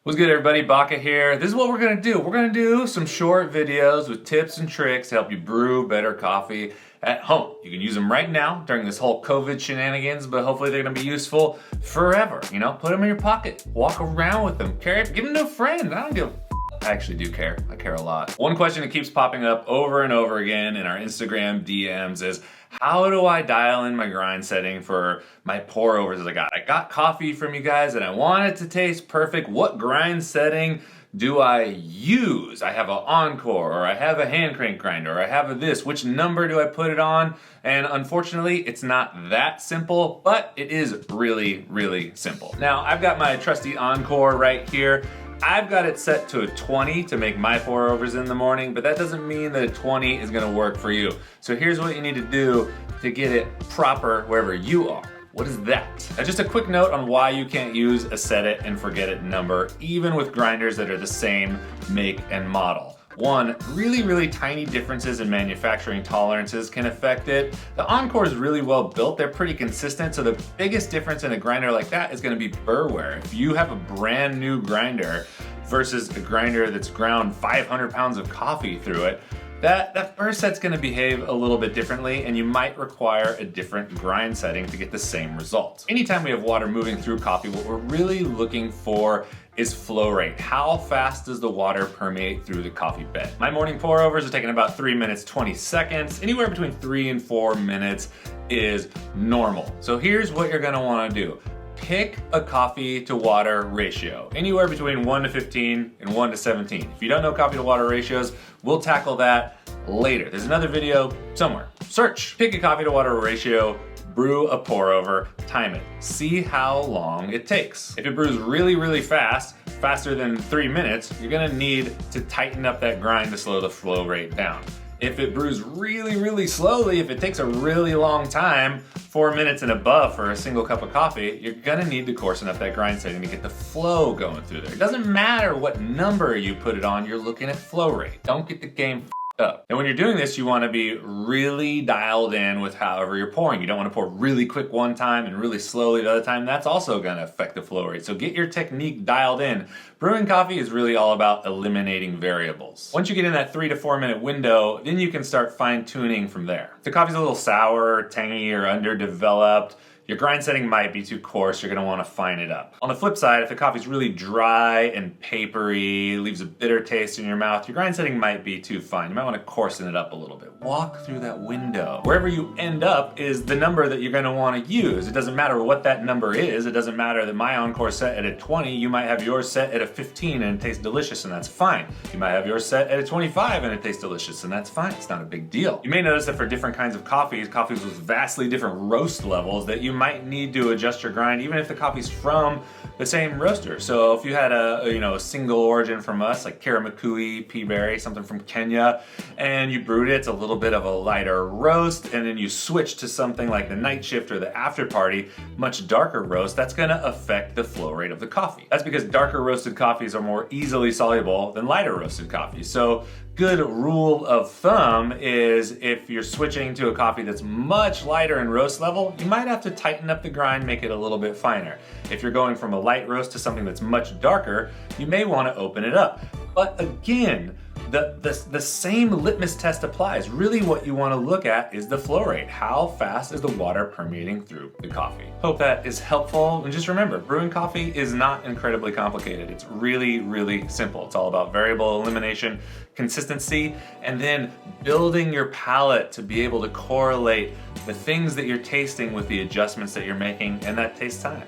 What's good, everybody? Baka here. This is what we're gonna do. We're gonna do some short videos with tips and tricks to help you brew better coffee at home. You can use them right now during this whole COVID shenanigans, but hopefully they're gonna be useful forever. You know, put them in your pocket, walk around with them, give them to a friend. I don't give a I actually do care. I care a lot. One question that keeps popping up over and over again in our Instagram DMs is, how do I dial in my grind setting for my pour overs that I got? I got coffee from you guys and I want it to taste perfect. What grind setting do I use? I have an Encore, or I have a hand crank grinder, or I have this. Which number do I put it on? And unfortunately, it's not that simple, but it is really, really simple. Now, I've got my trusty Encore right here. I've got it set to a 20 to make my pour overs in the morning, but that doesn't mean that a 20 is gonna work for you. So here's what you need to do to get it proper wherever you are. What is that? Now, just a quick note on why you can't use a set it and forget it number, even with grinders that are the same make and model. One, really tiny differences in manufacturing tolerances can affect it. The Encore is really well built, they're pretty consistent, so the biggest difference in a grinder like that is gonna be burr wear. If you have a brand new grinder versus a grinder that's ground 500 pounds of coffee through it, that burr set's gonna behave a little bit differently, and you might require a different grind setting to get the same results. Anytime we have water moving through coffee, what we're really looking for is flow rate. How fast does the water permeate through the coffee bed? My morning pour overs are taking about 3 minutes, 20 seconds. Anywhere between 3 and 4 minutes is normal. So here's what you're gonna wanna do. Pick a coffee to water ratio, anywhere between 1 to 15 and 1 to 17. If you don't know coffee to water ratios, we'll tackle that later. There's another video somewhere. Search, pick a coffee to water ratio, brew a pour over, time it. See how long it takes. If it brews really fast, faster than 3 minutes, you're gonna need to tighten up that grind to slow the flow rate down. If it brews really slowly, if it takes a really long time, 4 minutes and above for a single cup of coffee, you're gonna need to coarsen up that grind setting to get the flow going through there. It doesn't matter what number you put it on, you're looking at flow rate. Don't get the game up. And when you're doing this, you want to be really dialed in with however you're pouring. You don't want to pour really quick one time and really slowly the other time. That's also going to affect the flow rate. So get your technique dialed in. Brewing coffee is really all about eliminating variables. Once you get in that 3 to 4 minute window, then you can start fine tuning from there. If the coffee's a little sour, tangy, or underdeveloped, your grind setting might be too coarse, you're gonna wanna fine it up. On the flip side, if the coffee's really dry and papery, leaves a bitter taste in your mouth, your grind setting might be too fine. You might wanna coarsen it up a little bit. Walk through that window. Wherever you end up is the number that you're gonna wanna use. It doesn't matter what that number is. It doesn't matter that my Encore set at a 20, you might have yours set at a 15 and it tastes delicious, and that's fine. You might have yours set at a 25 and it tastes delicious, and that's fine. It's not a big deal. You may notice that for different kinds of coffees with vastly different roast levels, that you might need to adjust your grind even if the coffee's from the same roaster. So if you had a single origin from us, like Karamakui, Peaberry, something from Kenya, and you brewed it, it's a little bit of a lighter roast, and then you switch to something like the night shift or the after party, much darker roast, that's gonna affect the flow rate of the coffee. That's because darker roasted coffees are more easily soluble than lighter roasted coffees. So good rule of thumb is if you're switching to a coffee that's much lighter in roast level, you might have to tighten up the grind, make it a little bit finer. If you're going from a light roast to something that's much darker, you may want to open it up. But again, the same litmus test applies. Really what you want to look at is the flow rate. How fast is the water permeating through the coffee? Hope that is helpful. And just remember, brewing coffee is not incredibly complicated. It's really simple. It's all about variable elimination, consistency, and then building your palate to be able to correlate the things that you're tasting with the adjustments that you're making, and that takes time.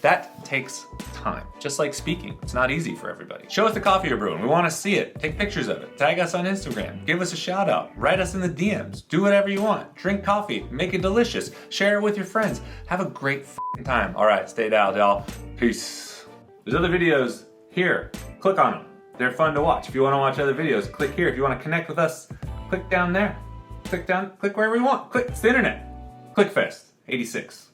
That takes time. Just like speaking, it's not easy for everybody. Show us the coffee you're brewing. We want to see it. Take pictures of it. Tag us on Instagram. Give us a shout out. Write us in the DMs. Do whatever you want. Drink coffee. Make it delicious. Share it with your friends. Have a great time. All right, stay dialed, y'all. Peace. There's other videos here. Click on them. They're fun to watch. If you want to watch other videos, click here. If you want to connect with us, click down there. Click wherever you want. Click, it's the internet. ClickFest 86.